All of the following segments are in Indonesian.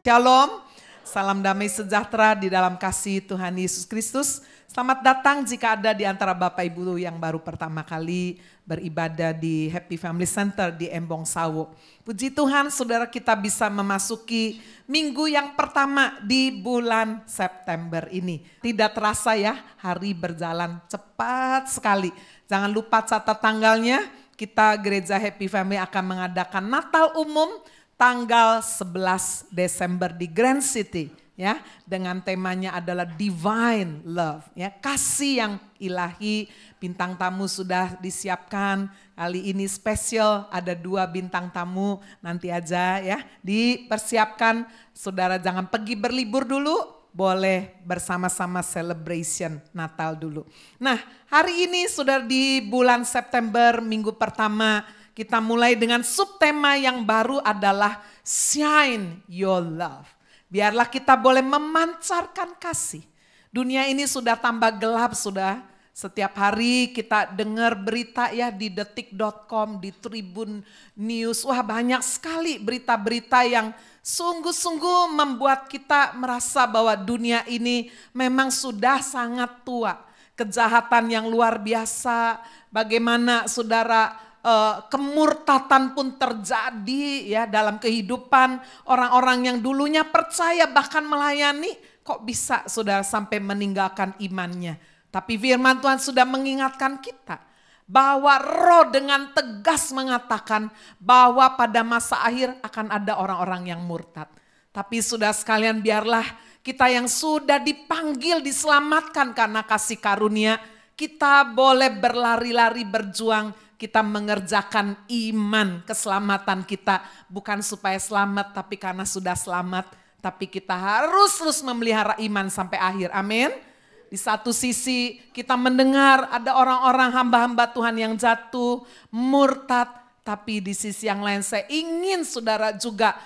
Shalom, salam damai sejahtera di dalam kasih Tuhan Yesus Kristus. Selamat datang jika ada di antara Bapak Ibu yang baru pertama kali beribadah di Happy Family Center di Embong Sawo. Puji Tuhan, saudara, kita bisa memasuki minggu yang pertama di bulan September ini. Tidak terasa ya, hari berjalan cepat sekali. Jangan lupa catat tanggalnya, kita Gereja Happy Family akan mengadakan Natal umum tanggal 11 Desember di Grand City, ya, dengan temanya adalah Divine Love, ya, kasih yang ilahi. Bintang tamu sudah disiapkan. Kali ini spesial, ada 2 bintang tamu, nanti aja ya dipersiapkan. Saudara jangan pergi berlibur dulu, boleh bersama-sama celebration Natal dulu. Nah, hari ini sudah di bulan September, minggu pertama, kita mulai dengan subtema yang baru adalah Shine Your Love. Biarlah kita boleh memancarkan kasih. Dunia ini sudah tambah gelap, sudah. Setiap hari kita dengar berita ya di detik.com, di Tribun News. Wah, banyak sekali berita-berita yang sungguh-sungguh membuat kita merasa bahwa dunia ini memang sudah sangat tua. Kejahatan yang luar biasa, bagaimana saudara, kemurtatan pun terjadi ya dalam kehidupan orang-orang yang dulunya percaya bahkan melayani, kok bisa saudara sampai meninggalkan imannya. Tapi firman Tuhan sudah mengingatkan kita bahwa Roh dengan tegas mengatakan bahwa pada masa akhir akan ada orang-orang yang murtad. Tapi sudah sekalian, biarlah kita yang sudah dipanggil diselamatkan karena kasih karunia, kita boleh berlari-lari berjuang. Kita mengerjakan iman, keselamatan kita bukan supaya selamat, tapi karena sudah selamat. Tapi kita harus terus memelihara iman sampai akhir, amin. Di satu sisi kita mendengar ada orang-orang hamba-hamba Tuhan yang jatuh, murtad. Tapi di sisi yang lain saya ingin saudara juga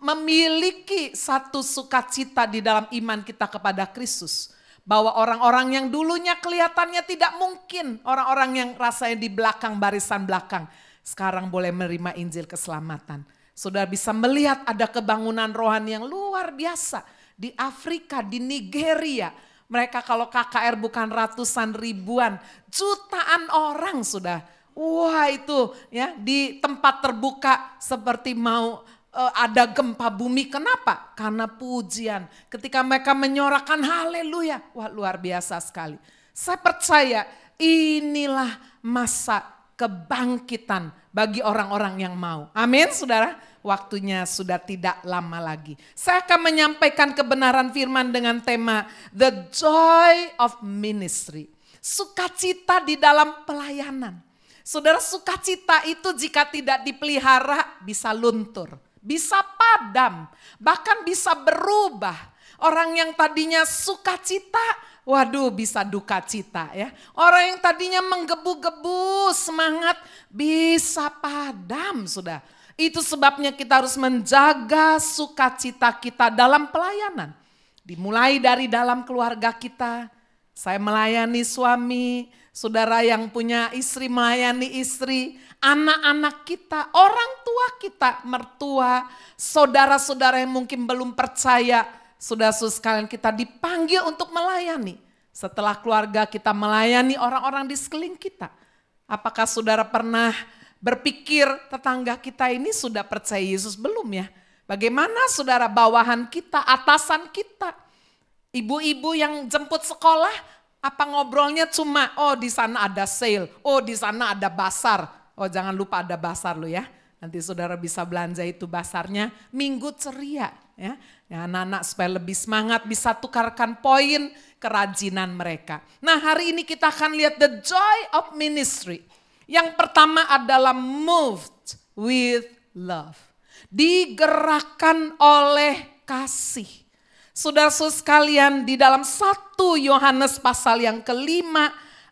memiliki satu sukacita di dalam iman kita kepada Kristus. Bahwa orang-orang yang dulunya kelihatannya tidak mungkin, orang-orang yang rasanya di belakang, barisan belakang, sekarang boleh menerima Injil keselamatan. Saudara bisa melihat ada kebangunan rohani yang luar biasa di Afrika, di Nigeria. Mereka kalau KKR bukan ratusan ribuan, jutaan orang sudah. Wah, itu ya di tempat terbuka seperti mau ada gempa bumi. Kenapa? Karena pujian. Ketika mereka menyorakan haleluya. Wah, luar biasa sekali. Saya percaya inilah masa kebangkitan bagi orang-orang yang mau. Amin, saudara. Waktunya sudah tidak lama lagi. Saya akan menyampaikan kebenaran firman dengan tema The Joy of Ministry. Sukacita di dalam pelayanan. Saudara, sukacita itu jika tidak dipelihara bisa luntur. Bisa padam, bahkan bisa berubah. Orang yang tadinya sukacita, waduh bisa duka cita ya. Orang yang tadinya menggebu-gebu semangat bisa padam sudah. Itu sebabnya kita harus menjaga sukacita kita dalam pelayanan. Dimulai dari dalam keluarga kita. Saya melayani suami, saudara yang punya istri melayani istri, anak-anak kita, orang tua kita, mertua, saudara-saudara yang mungkin belum percaya, saudara-saudara sekalian kita dipanggil untuk melayani. Setelah keluarga kita melayani orang-orang di sekeliling kita. Apakah saudara pernah berpikir tetangga kita ini sudah percaya Yesus belum ya? Bagaimana saudara bawahan kita, atasan kita? Ibu-ibu yang jemput sekolah, apa ngobrolnya cuma, oh di sana ada sale, oh di sana ada basar. Oh jangan lupa ada basar lo ya. Nanti saudara bisa belanja itu basarnya. Minggu ceria ya. Ya, anak-anak supaya lebih semangat bisa tukarkan poin kerajinan mereka. Nah, hari ini kita akan lihat the joy of ministry. Yang pertama adalah moved with love. Digerakkan oleh kasih. Saudara-saudara sekalian, di dalam 1 Yohanes pasal yang ke-5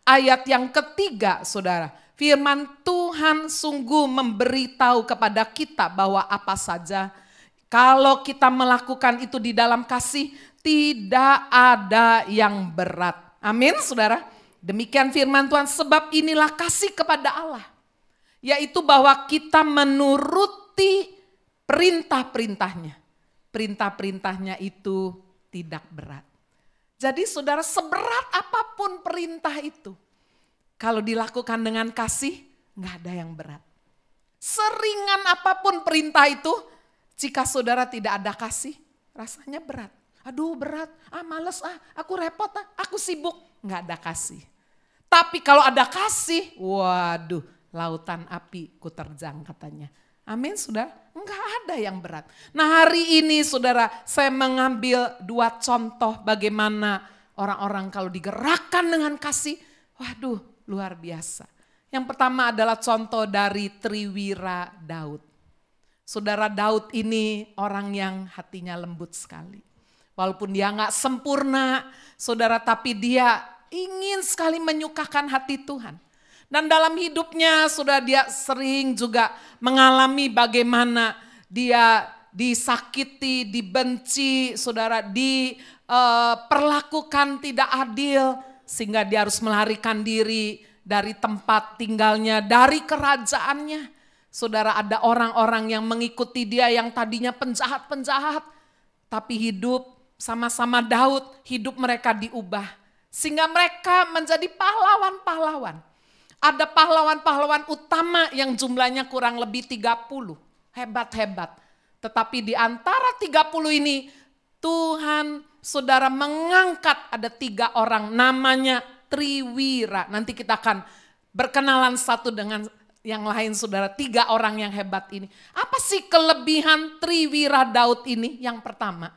ayat yang ke-3, saudara. Firman Tuhan sungguh memberitahu kepada kita bahwa apa saja kalau kita melakukan itu di dalam kasih, tidak ada yang berat. Amin, saudara. Demikian firman Tuhan, sebab inilah kasih kepada Allah. Yaitu bahwa kita menuruti perintah-perintahnya. perintah-perintahnya itu tidak berat. Jadi saudara, seberat apapun perintah itu, kalau dilakukan dengan kasih, nggak ada yang berat. Seringan apapun perintah itu, jika saudara tidak ada kasih, rasanya berat. Aduh berat, males aku repot aku sibuk, nggak ada kasih. Tapi kalau ada kasih, waduh, lautan api ku terjang katanya. Amin saudara, enggak ada yang berat. Nah hari ini saudara, saya mengambil 2 contoh bagaimana orang-orang kalau digerakkan dengan kasih, waduh luar biasa. Yang pertama adalah contoh dari Triwira Daud. Saudara, Daud ini orang yang hatinya lembut sekali. Walaupun dia enggak sempurna saudara, tapi dia ingin sekali menyukakan hati Tuhan. Dan dalam hidupnya sudah dia sering juga mengalami bagaimana dia disakiti, dibenci, saudara, diperlakukan tidak adil. Sehingga dia harus melarikan diri dari tempat tinggalnya, dari kerajaannya. Saudara, ada orang-orang yang mengikuti dia yang tadinya penjahat-penjahat. Tapi hidup sama-sama Daud, hidup mereka diubah. Sehingga mereka menjadi pahlawan-pahlawan. Ada pahlawan-pahlawan utama yang jumlahnya kurang lebih 30. Hebat-hebat. Tetapi di antara 30 ini Tuhan saudara mengangkat ada 3 orang namanya Triwira. Nanti kita akan berkenalan satu dengan yang lain saudara. 3 orang yang hebat ini. Apa sih kelebihan Triwira Daud ini? Yang pertama,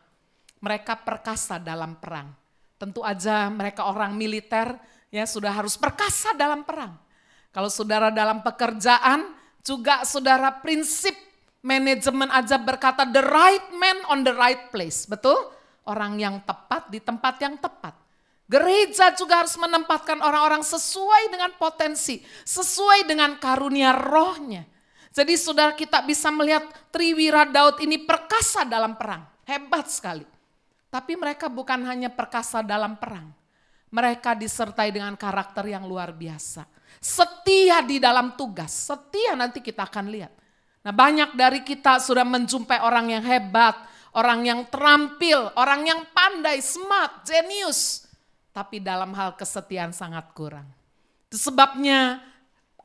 mereka perkasa dalam perang. Tentu aja mereka orang militer ya sudah harus perkasa dalam perang. Kalau saudara dalam pekerjaan juga saudara prinsip manajemen aja berkata the right man on the right place. Betul? Orang yang tepat di tempat yang tepat. Gereja juga harus menempatkan orang-orang sesuai dengan potensi, sesuai dengan karunia rohnya. Jadi saudara, kita bisa melihat Triwira Daud ini perkasa dalam perang. Hebat sekali. Tapi mereka bukan hanya perkasa dalam perang. Mereka disertai dengan karakter yang luar biasa. Setia di dalam tugas, setia nanti kita akan lihat. Nah banyak dari kita sudah menjumpai orang yang hebat, orang yang terampil, orang yang pandai, smart, jenius. Tapi dalam hal kesetiaan sangat kurang. Itu sebabnya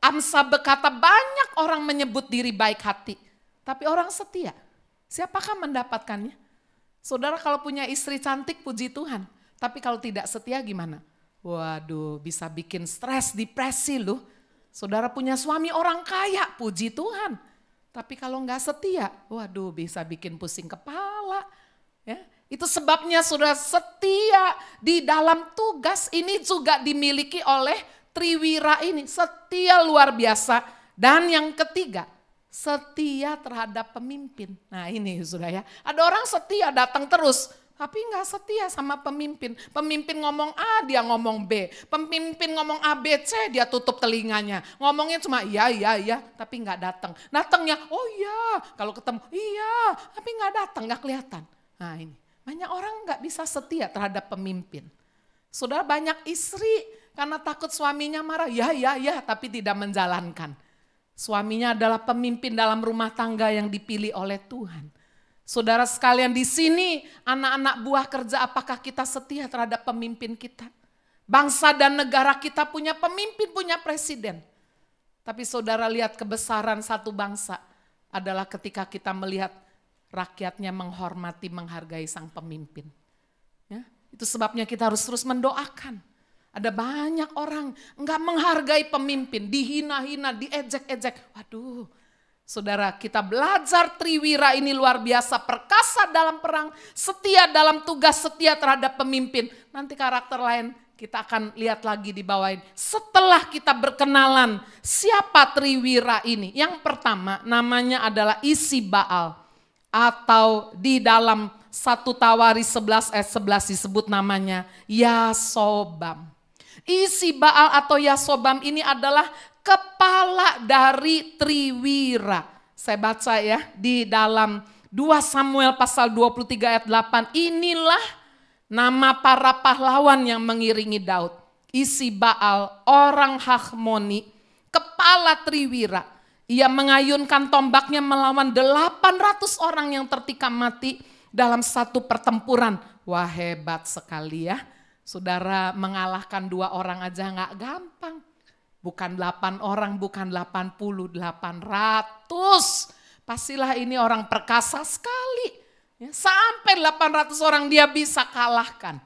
Amsa berkata banyak orang menyebut diri baik hati. Tapi orang setia, siapakah mendapatkannya? Saudara kalau punya istri cantik puji Tuhan. Tapi kalau tidak setia gimana? Waduh, bisa bikin stres, depresi loh. Saudara punya suami orang kaya, puji Tuhan. Tapi kalau enggak setia, waduh bisa bikin pusing kepala. Ya, itu sebabnya saudara setia di dalam tugas ini juga dimiliki oleh Triwira ini. Setia luar biasa. Dan yang ketiga, setia terhadap pemimpin. Nah ini sudah ya, ada orang setia datang terus. Tapi enggak setia sama pemimpin. Pemimpin ngomong A, dia ngomong B. Pemimpin ngomong A, B, C, dia tutup telinganya. Ngomongnya cuma iya, tapi enggak datang. Datangnya, oh iya, kalau ketemu, iya, tapi enggak datang, enggak kelihatan. Nah ini, banyak orang enggak bisa setia terhadap pemimpin. Saudara banyak istri karena takut suaminya marah, ya, tapi tidak menjalankan. Suaminya adalah pemimpin dalam rumah tangga yang dipilih oleh Tuhan. Saudara sekalian di sini, anak-anak buah kerja, apakah kita setia terhadap pemimpin kita? Bangsa dan negara kita punya pemimpin, punya presiden. Tapi saudara lihat kebesaran satu bangsa adalah ketika kita melihat rakyatnya menghormati, menghargai sang pemimpin. Ya, itu sebabnya kita harus terus mendoakan. Ada banyak orang enggak menghargai pemimpin, dihina-hina, diejek-ejek. Waduh. Saudara, kita belajar Triwira ini luar biasa, perkasa dalam perang, setia dalam tugas, setia terhadap pemimpin. Nanti karakter lain kita akan lihat lagi di bawah ini. Setelah kita berkenalan, siapa Triwira ini? Yang pertama namanya adalah Isi Baal. Atau di dalam 1 Tawari 11 ayat 11 disebut namanya Yasobam. Isi Baal atau Yasobam ini adalah kepala dari Triwira. Saya baca ya di dalam 2 Samuel pasal 23 ayat 8. Inilah nama para pahlawan yang mengiringi Daud. Isi Baal, orang Hachmoni, kepala Triwira. Ia mengayunkan tombaknya melawan 800 orang yang tertikam mati dalam satu pertempuran. Wah, hebat sekali ya. Saudara, mengalahkan 2 orang aja nggak gampang. Bukan 8 orang, bukan 80, 800. Pastilah ini orang perkasa sekali. Ya, sampai 800 orang dia bisa kalahkan.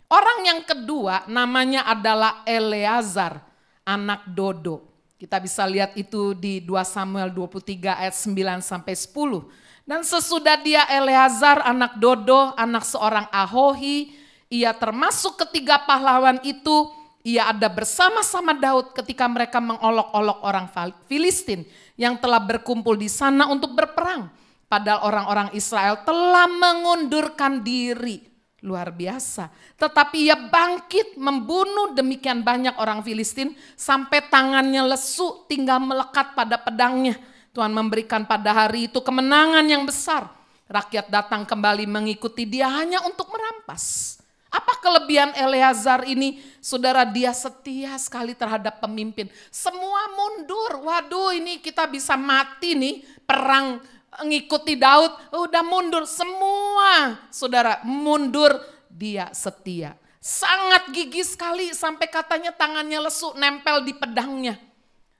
Orang yang kedua namanya adalah Eleazar, anak Dodo. Kita bisa lihat itu di 2 Samuel 23 ayat 9 sampai 10. Dan sesudah dia Eleazar anak Dodo, anak seorang Ahohi, ia termasuk ketiga pahlawan itu, ia ada bersama-sama Daud ketika mereka mengolok-olok orang Filistin yang telah berkumpul di sana untuk berperang. Padahal orang-orang Israel telah mengundurkan diri. Luar biasa. Tetapi ia bangkit membunuh demikian banyak orang Filistin sampai tangannya lesu tinggal melekat pada pedangnya. Tuhan memberikan pada hari itu kemenangan yang besar. Rakyat datang kembali mengikuti dia hanya untuk merampas. Apa kelebihan Eleazar ini? Saudara, dia setia sekali terhadap pemimpin. Semua mundur. Waduh, ini kita bisa mati nih perang ngikuti Daud. Udah mundur semua. Saudara, mundur, dia setia. Sangat gigih sekali sampai katanya tangannya lesu nempel di pedangnya.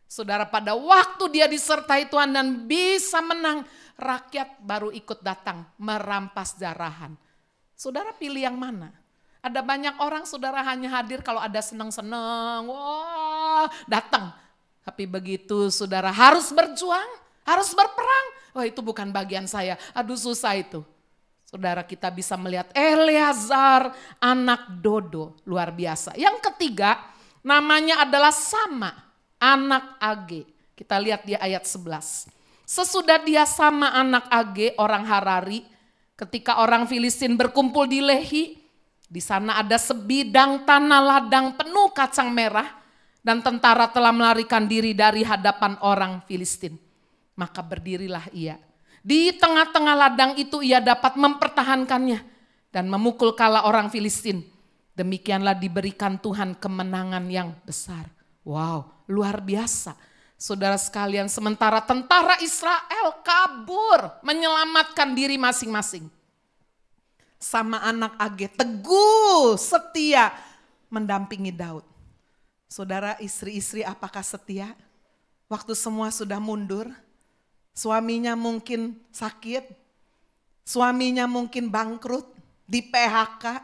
Saudara, pada waktu dia disertai Tuhan dan bisa menang, rakyat baru ikut datang merampas jarahan. Saudara, pilih yang mana? Ada banyak orang, saudara, hanya hadir kalau ada senang-senang, wah datang. Tapi begitu saudara harus berjuang, harus berperang, wah itu bukan bagian saya, aduh susah itu. Saudara, kita bisa melihat Eleazar anak Dodo, luar biasa. Yang ketiga namanya adalah Sama, anak Age. Kita lihat di ayat 11. Sesudah dia Sama anak Age, orang Harari, ketika orang Filistin berkumpul di Lehi, di sana ada sebidang tanah ladang penuh kacang merah dan tentara telah melarikan diri dari hadapan orang Filistin. Maka berdirilah ia. Di tengah-tengah ladang itu ia dapat mempertahankannya dan memukul kala orang Filistin. Demikianlah diberikan Tuhan kemenangan yang besar. Wow, luar biasa. Saudara sekalian, sementara tentara Israel kabur menyelamatkan diri masing-masing. Sama anak Age teguh setia mendampingi Daud. Saudara, istri-istri apakah setia? Waktu semua sudah mundur, suaminya mungkin sakit, suaminya mungkin bangkrut, di PHK.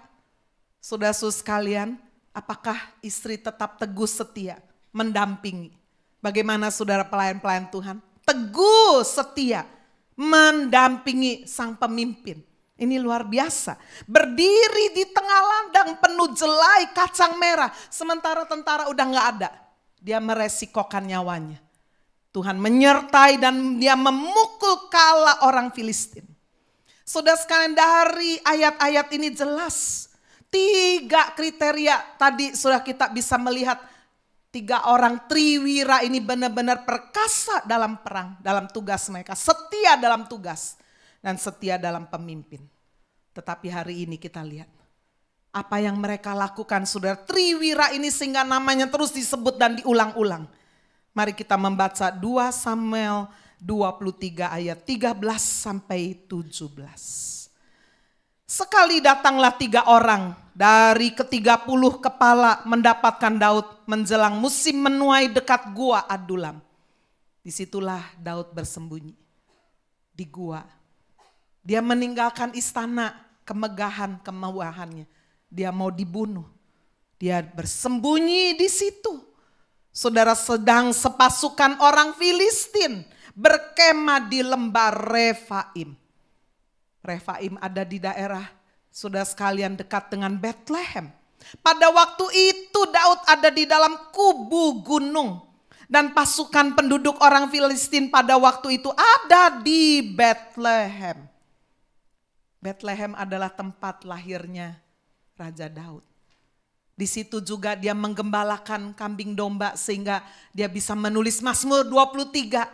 Saudara-saudara sekalian, apakah istri tetap teguh setia mendampingi? Bagaimana saudara pelayan-pelayan Tuhan? Teguh setia mendampingi sang pemimpin. Ini luar biasa. Berdiri di tengah ladang penuh jelai kacang merah. Sementara tentara udah gak ada. Dia meresikokan nyawanya. Tuhan menyertai dan dia memukul kala orang Filistin. Saudara sekalian, dari ayat-ayat ini jelas. 3 kriteria tadi sudah kita bisa melihat. 3 orang triwira ini benar-benar perkasa dalam perang. Dalam tugas mereka. Setia dalam tugas. Dan setia dalam pemimpin. Tetapi hari ini kita lihat apa yang mereka lakukan, saudara. Triwira ini sehingga namanya terus disebut dan diulang-ulang. Mari kita membaca 2 Samuel 23 ayat 13 sampai 17. Sekali datanglah 3 orang dari ke-30 kepala mendapatkan Daud menjelang musim menuai dekat gua Adulam. Disitulah Daud bersembunyi di gua. Dia meninggalkan istana, kemegahan, kemewahannya. Dia mau dibunuh. Dia bersembunyi di situ. Saudara, sedang sepasukan orang Filistin berkemah di lembah Refaim. Refaim ada di daerah, saudara sekalian, dekat dengan Bethlehem. Pada waktu itu Daud ada di dalam kubu gunung. Dan pasukan penduduk orang Filistin pada waktu itu ada di Bethlehem. Bethlehem adalah tempat lahirnya Raja Daud. Di situ juga dia menggembalakan kambing domba sehingga dia bisa menulis Mazmur 23.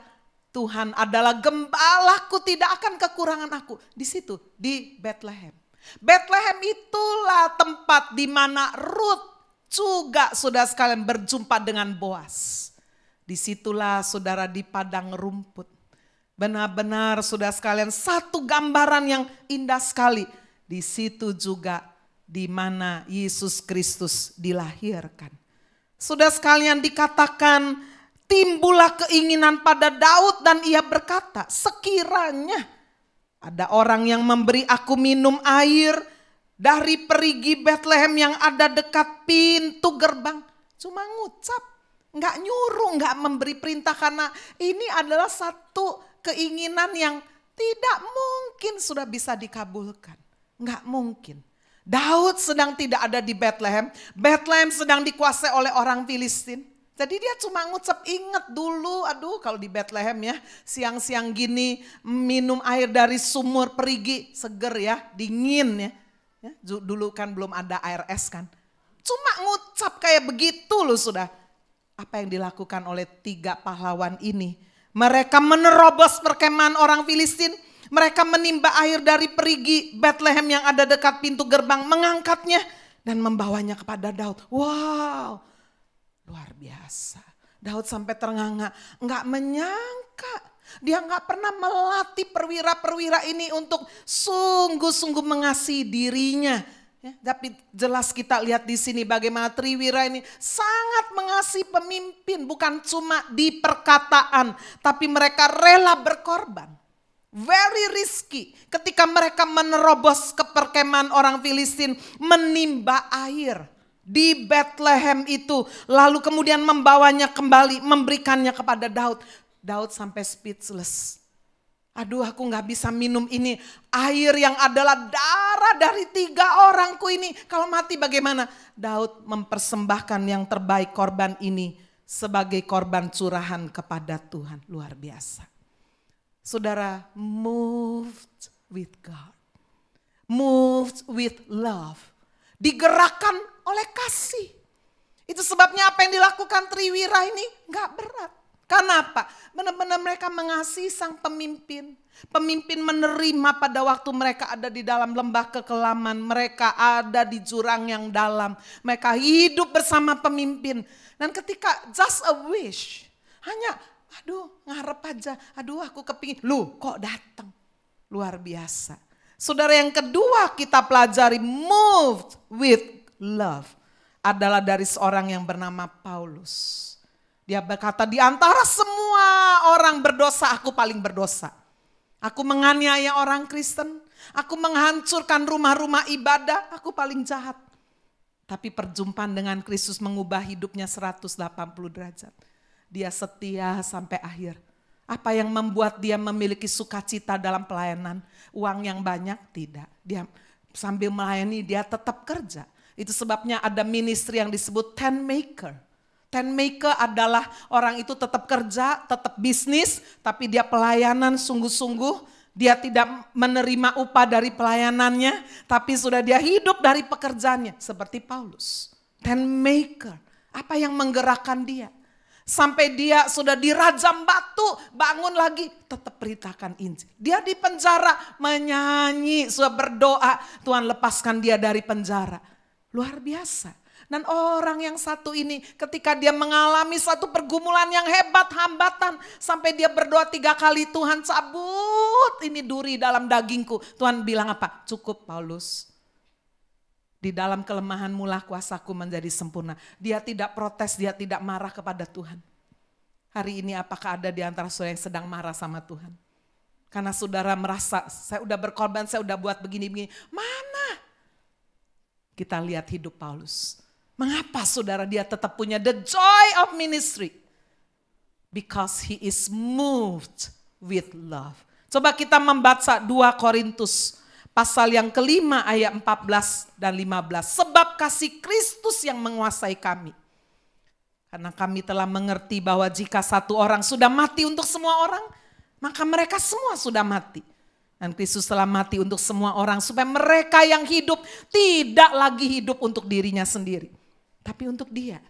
Tuhan adalah gembalaku, tidak akan kekurangan aku. Di situ, di Bethlehem. Bethlehem itulah tempat di mana Ruth juga saudara sekalian berjumpa dengan Boas. Disitulah saudara di padang rumput. Benar-benar saudara sekalian, satu gambaran yang indah sekali. Di situ juga di mana Yesus Kristus dilahirkan. Saudara sekalian, dikatakan timbullah keinginan pada Daud dan ia berkata, sekiranya ada orang yang memberi aku minum air dari perigi Betlehem yang ada dekat pintu gerbang. Cuma ngucap, nggak nyuruh, nggak memberi perintah, karena ini adalah satu keinginan yang tidak mungkin sudah bisa dikabulkan. Nggak mungkin. Daud sedang tidak ada di Betlehem. Betlehem sedang dikuasai oleh orang Filistin. Jadi dia cuma ngucap, ingat dulu, aduh kalau di Betlehem ya, siang-siang gini minum air dari sumur perigi, seger ya, dingin ya. Dulu kan belum ada air es kan. Cuma ngucap kayak begitu loh sudah. Apa yang dilakukan oleh 3 pahlawan ini? Mereka menerobos perkemahan orang Filistin. Mereka menimba air dari perigi Betlehem yang ada dekat pintu gerbang, mengangkatnya dan membawanya kepada Daud. Wow, luar biasa. Daud sampai ternganga, nggak menyangka. Dia nggak pernah melatih perwira-perwira ini untuk sungguh-sungguh mengasihi dirinya. Ya, tapi jelas kita lihat di sini bagaimana Triwira ini sangat mengasihi pemimpin, bukan cuma di perkataan, tapi mereka rela berkorban. Very risky ketika mereka menerobos ke perkemahan orang Filistin, menimba air di Betlehem itu, lalu kemudian membawanya kembali, memberikannya kepada Daud. Daud sampai speechless. Aduh, aku gak bisa minum ini. Air yang adalah darah dari 3 orangku ini. Kalau mati bagaimana? Daud mempersembahkan yang terbaik, korban ini sebagai korban curahan kepada Tuhan. Luar biasa. Saudara, moved with God. Moved with love. Digerakkan oleh kasih. Itu sebabnya apa yang dilakukan Triwira ini gak berat. Kenapa? Benar-benar mereka mengasihi sang pemimpin. Pemimpin menerima pada waktu mereka ada di dalam lembah kekelaman. Mereka ada di jurang yang dalam. Mereka hidup bersama pemimpin. Dan ketika just a wish. Hanya aduh ngarep aja. Aduh aku kepingin. Lu kok datang. Luar biasa. Saudara, yang kedua kita pelajari moved with love. Adalah dari seorang yang bernama Paulus. Dia berkata, di antara semua orang berdosa, aku paling berdosa. Aku menganiaya orang Kristen, aku menghancurkan rumah-rumah ibadah, aku paling jahat. Tapi perjumpaan dengan Kristus mengubah hidupnya 180 derajat. Dia setia sampai akhir. Apa yang membuat dia memiliki sukacita dalam pelayanan? Uang yang banyak? Tidak. Dia sambil melayani dia tetap kerja. Itu sebabnya ada ministry yang disebut tent maker. Tent maker adalah orang itu tetap kerja, tetap bisnis, tapi dia pelayanan sungguh-sungguh. Dia tidak menerima upah dari pelayanannya, tapi sudah dia hidup dari pekerjaannya. Seperti Paulus, tent maker. Apa yang menggerakkan dia? Sampai dia sudah dirajam batu, bangun lagi, tetap beritakan Injil. Dia di penjara, menyanyi, sudah berdoa, Tuhan lepaskan dia dari penjara. Luar biasa. Dan orang yang satu ini ketika dia mengalami satu pergumulan yang hebat, hambatan. Sampai dia berdoa 3 kali, Tuhan cabut ini duri dalam dagingku. Tuhan bilang apa? Cukup Paulus. Di dalam kelemahanmu lah kuasaku menjadi sempurna. Dia tidak protes, dia tidak marah kepada Tuhan. Hari ini apakah ada di antara saudara yang sedang marah sama Tuhan? Karena saudara merasa, saya udah berkorban, saya udah buat begini-begini. Mana? Kita lihat hidup Paulus. Mengapa saudara dia tetap punya the joy of ministry? Because he is moved with love. Coba kita membaca 2 Korintus pasal yang kelima ayat 14 dan 15. Sebab kasih Kristus yang menguasai kami. Karena kami telah mengerti bahwa jika satu orang sudah mati untuk semua orang, maka mereka semua sudah mati. Dan Kristus telah mati untuk semua orang supaya mereka yang hidup tidak lagi hidup untuk dirinya sendiri. Tapi untuk dia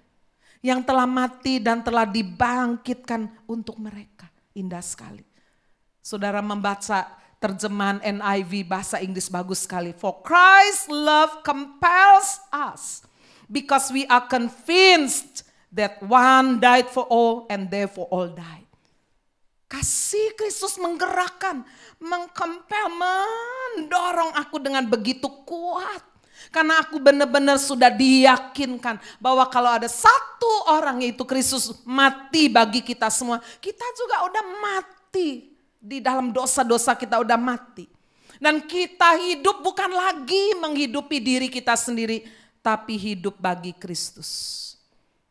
yang telah mati dan telah dibangkitkan untuk mereka. Indah sekali. Saudara membaca terjemahan NIV bahasa Inggris bagus sekali. For Christ's love compels us because we are convinced that one died for all and therefore all died. Kasih Kristus menggerakkan, mengkompel, mendorong aku dengan begitu kuat. Karena aku benar-benar sudah diyakinkan bahwa kalau ada satu orang yaitu Kristus mati bagi kita semua. Kita juga udah mati, di dalam dosa-dosa kita udah mati. Dan kita hidup bukan lagi menghidupi diri kita sendiri, tapi hidup bagi Kristus.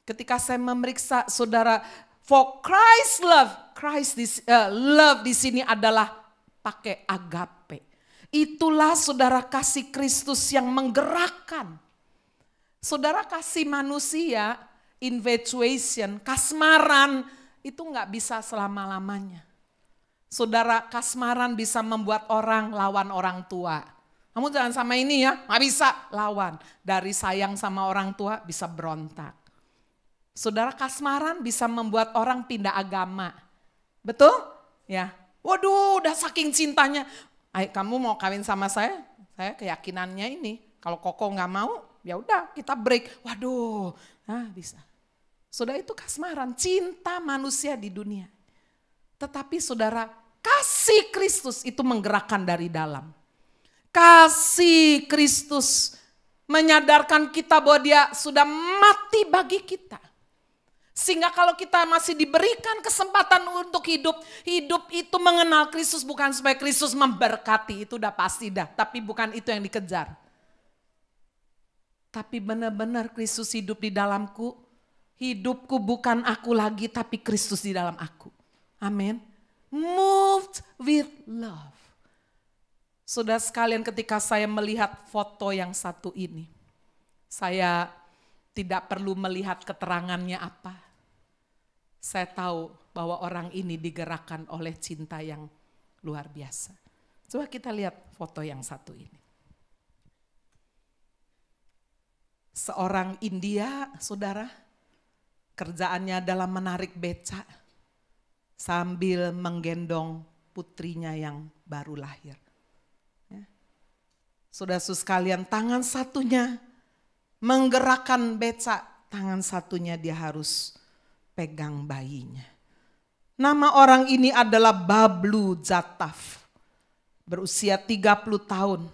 Ketika saya memeriksa saudara, for Christ love, love di sini adalah pakai agape. Itulah saudara kasih Kristus yang menggerakkan. Saudara kasih manusia, infatuation, kasmaran, itu nggak bisa selama-lamanya. Saudara, kasmaran bisa membuat orang lawan orang tua. Kamu jangan sama ini ya, nggak bisa lawan. Dari sayang sama orang tua bisa berontak. Saudara, kasmaran bisa membuat orang pindah agama. Betul? Ya. Waduh, udah saking cintanya. Kamu mau kawin sama saya keyakinannya ini. Kalau Koko nggak mau, ya udah kita break. Waduh, bisa. Saudara, itu kasmaran, cinta manusia di dunia. Tetapi saudara, kasih Kristus itu menggerakkan dari dalam. Kasih Kristus menyadarkan kita bahwa dia sudah mati bagi kita. Sehingga kalau kita masih diberikan kesempatan untuk hidup, hidup itu mengenal Kristus bukan supaya Kristus memberkati, itu udah pasti dah. Tapi bukan itu yang dikejar. Tapi benar-benar Kristus hidup di dalamku, hidupku bukan aku lagi tapi Kristus di dalam aku. Amin. Moved with love. Saudara sekalian, ketika saya melihat foto yang satu ini, saya tidak perlu melihat keterangannya apa. Saya tahu bahwa orang ini digerakkan oleh cinta yang luar biasa. Coba kita lihat foto yang satu ini. Seorang India, saudara, kerjaannya adalah menarik beca sambil menggendong putrinya yang baru lahir. Ya. Saudara-saudara sekalian, tangan satunya menggerakkan beca, tangan satunya dia harus pegang bayinya. Nama orang ini adalah Bablu Jataf, berusia 30 tahun.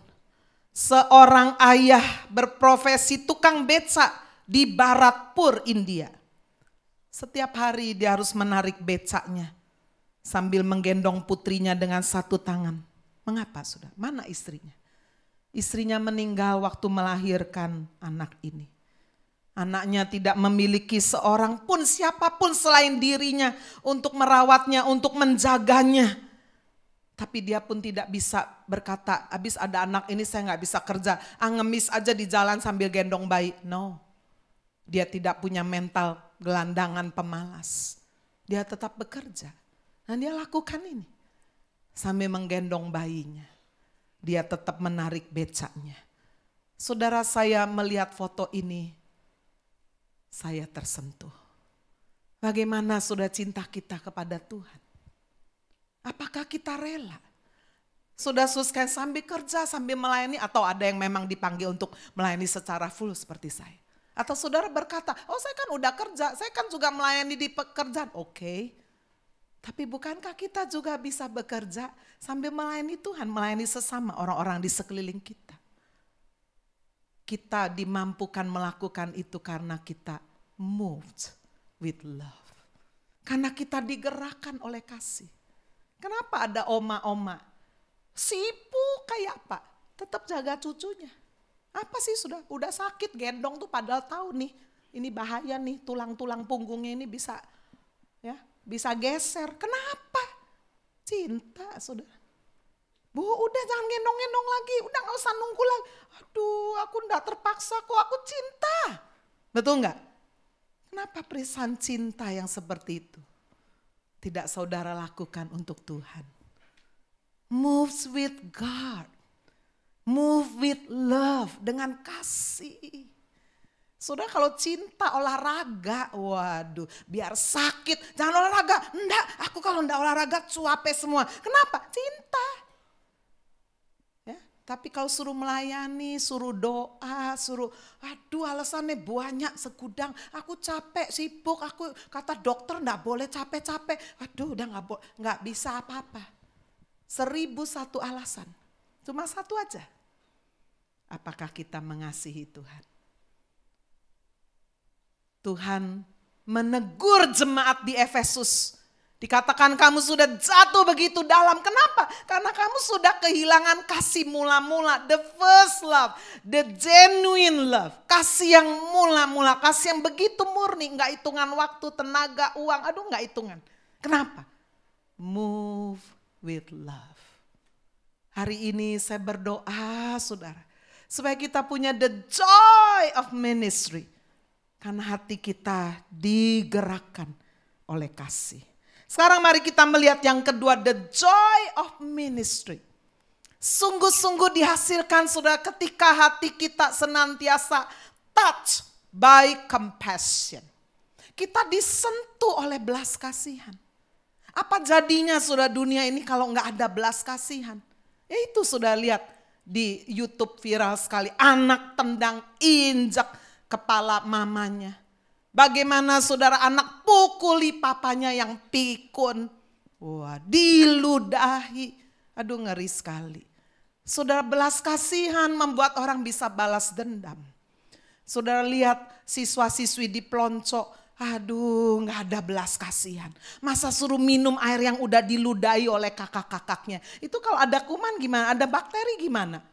Seorang ayah berprofesi tukang beca di Bharatpur, India. Setiap hari dia harus menarik becaknya sambil menggendong putrinya dengan satu tangan. Mengapa, saudara? Mana istrinya? Istrinya meninggal waktu melahirkan anak ini. Anaknya tidak memiliki seorang pun, siapapun selain dirinya untuk merawatnya, untuk menjaganya. Tapi dia pun tidak bisa berkata, habis ada anak ini saya nggak bisa kerja, ngemis aja di jalan sambil gendong bayi. No, dia tidak punya mental gelandangan pemalas. Dia tetap bekerja. Dan dia lakukan ini sambil menggendong bayinya. Dia tetap menarik becaknya. Saudara, saya melihat foto ini, saya tersentuh. Bagaimana sudah cinta kita kepada Tuhan? Apakah kita rela? Sudah susah sambil kerja, sambil melayani, atau ada yang memang dipanggil untuk melayani secara full seperti saya? Atau saudara berkata, oh saya kan udah kerja, saya kan juga melayani di pekerjaan. Oke. Tapi bukankah kita juga bisa bekerja sambil melayani Tuhan, melayani sesama orang-orang di sekeliling kita? Kita dimampukan melakukan itu karena kita moved with love. Karena kita digerakkan oleh kasih. Kenapa ada oma-oma sibuk kayak apa? Tetap jaga cucunya. Apa sih udah sakit gendong tuh padahal tahu nih ini bahaya nih, tulang-tulang punggungnya ini bisa geser. Kenapa? Cinta, saudara. Bu, udah jangan gendong-gendong lagi, udah gak usah nunggu lagi. Aduh, aku gak terpaksa kok, aku cinta. Betul gak? Kenapa perisan cinta yang seperti itu tidak saudara lakukan untuk Tuhan? Moves with God, move with love, dengan kasih. Saudara, kalau cinta olahraga, waduh, biar sakit, jangan olahraga. Enggak, aku kalau enggak olahraga cuape semua. Kenapa? Cinta. Ya, Tapi kalau suruh melayani, suruh doa, aduh alasannya banyak segudang. Aku capek, sibuk, aku kata dokter enggak boleh capek-capek. Aduh udah enggak bisa apa-apa. 1001 alasan. Cuma satu aja. Apakah kita mengasihi Tuhan? Tuhan menegur jemaat di Efesus. Dikatakan kamu sudah jatuh begitu dalam. Kenapa? Karena kamu sudah kehilangan kasih mula-mula. The first love. The genuine love. Kasih yang mula-mula. Kasih yang begitu murni. Enggak hitungan waktu, tenaga, uang. Aduh enggak hitungan. Kenapa? Move with love. Hari ini saya berdoa saudara. Supaya kita punya the joy of ministry. Karena hati kita digerakkan oleh kasih. Sekarang mari kita melihat yang kedua, the joy of ministry. Sungguh-sungguh dihasilkan saudara ketika hati kita senantiasa touched by compassion. Kita disentuh oleh belas kasihan. Apa jadinya saudara dunia ini kalau enggak ada belas kasihan? Ya itu sudah lihat di YouTube viral sekali. Anak tendang injak kepala mamanya. Bagaimana saudara anak pukuli papanya yang pikun. Wah, diludahi. Aduh ngeri sekali. Saudara belas kasihan membuat orang bisa balas dendam. Saudara lihat siswa-siswi di pelonco. Aduh gak ada belas kasihan. Masa suruh minum air yang udah diludahi oleh kakak-kakaknya. Itu kalau ada kuman gimana? Ada bakteri gimana?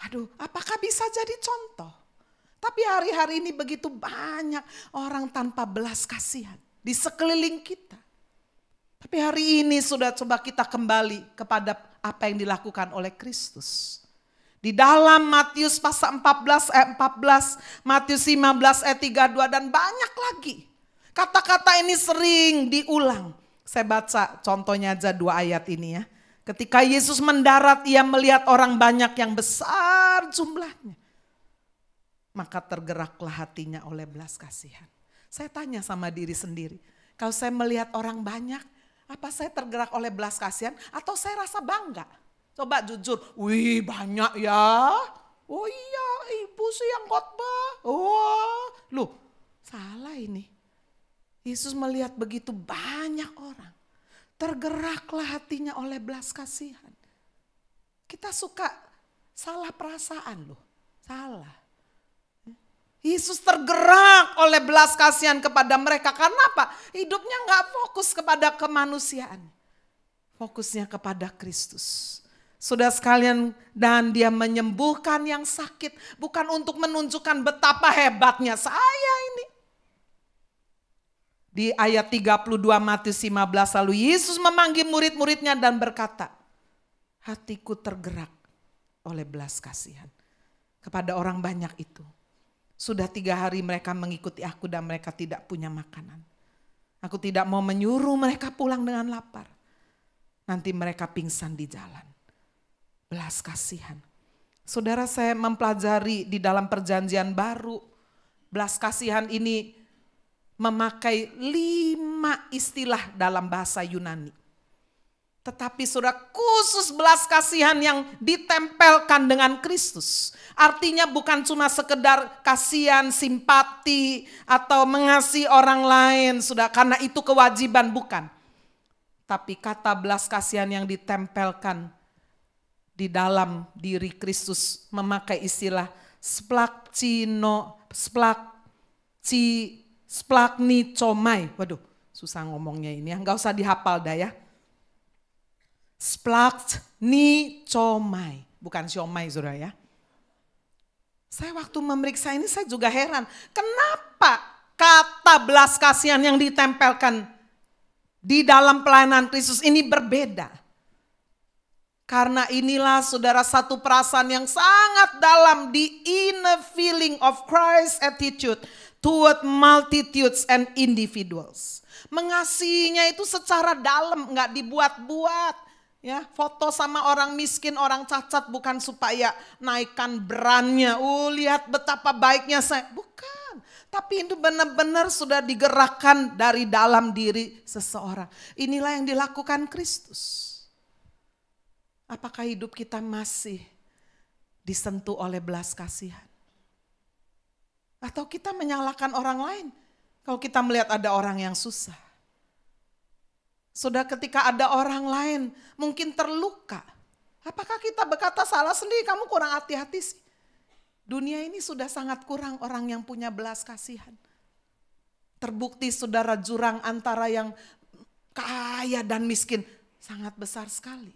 Aduh apakah bisa jadi contoh? Tapi hari-hari ini begitu banyak orang tanpa belas kasihan di sekeliling kita. Tapi hari ini sudah coba kita kembali kepada apa yang dilakukan oleh Kristus. Di dalam Matius pasal 14 ayat 14, Matius 15 ayat 32 dan banyak lagi. Kata-kata ini sering diulang. Saya baca contohnya aja 2 ayat ini ya. Ketika Yesus mendarat ia melihat orang banyak yang besar jumlahnya. Maka tergeraklah hatinya oleh belas kasihan. Saya tanya sama diri sendiri. Kalau saya melihat orang banyak, apa saya tergerak oleh belas kasihan atau saya rasa bangga? Coba jujur, wih banyak ya. Oh iya ibu sih yang khotbah. Oh loh salah ini. Yesus melihat begitu banyak orang. Tergeraklah hatinya oleh belas kasihan. Kita suka salah perasaan loh. Salah. Yesus tergerak oleh belas kasihan kepada mereka. Karena apa? Hidupnya gak fokus kepada kemanusiaan. Fokusnya kepada Kristus. Sudah sekalian dan dia menyembuhkan yang sakit. Bukan untuk menunjukkan betapa hebatnya saya ini. Di ayat 32 Matius 15 lalu Yesus memanggil murid-muridnya dan berkata. Hatiku tergerak oleh belas kasihan. Kepada orang banyak itu. Sudah 3 hari mereka mengikuti aku dan mereka tidak punya makanan. Aku tidak mau menyuruh mereka pulang dengan lapar. Nanti mereka pingsan di jalan. Belas kasihan. Saudara saya mempelajari di dalam perjanjian baru. Belas kasihan ini memakai 5 istilah dalam bahasa Yunani. Tetapi saudara khusus belas kasihan yang ditempelkan dengan Kristus. Artinya bukan cuma sekedar kasihan, simpati atau mengasihi orang lain. Sudah karena itu kewajiban bukan. Tapi kata belas kasihan yang ditempelkan di dalam diri Kristus memakai istilah splaknicomai. Waduh susah ngomongnya ini ya. Gak usah dihafal dah ya. Splaknicomai, bukan siomay saudara ya. Saya waktu memeriksa ini saya juga heran. Kenapa kata belas kasihan yang ditempelkan di dalam pelayanan Kristus ini berbeda? Karena inilah saudara satu perasaan yang sangat dalam, the inner feeling of Christ's attitude toward multitudes and individuals. Mengasihinya itu secara dalam, gak dibuat-buat. Ya, foto sama orang miskin, orang cacat bukan supaya naikkan brandnya. Lihat betapa baiknya saya. Bukan. Tapi itu benar-benar sudah digerakkan dari dalam diri seseorang. Inilah yang dilakukan Kristus. Apakah hidup kita masih disentuh oleh belas kasihan? Atau kita menyalahkan orang lain kalau kita melihat ada orang yang susah? Sudah ketika ada orang lain mungkin terluka, apakah kita berkata salah sendiri, kamu kurang hati-hati sih? Dunia ini sudah sangat kurang orang yang punya belas kasihan. Terbukti saudara, jurang antara yang kaya dan miskin sangat besar sekali.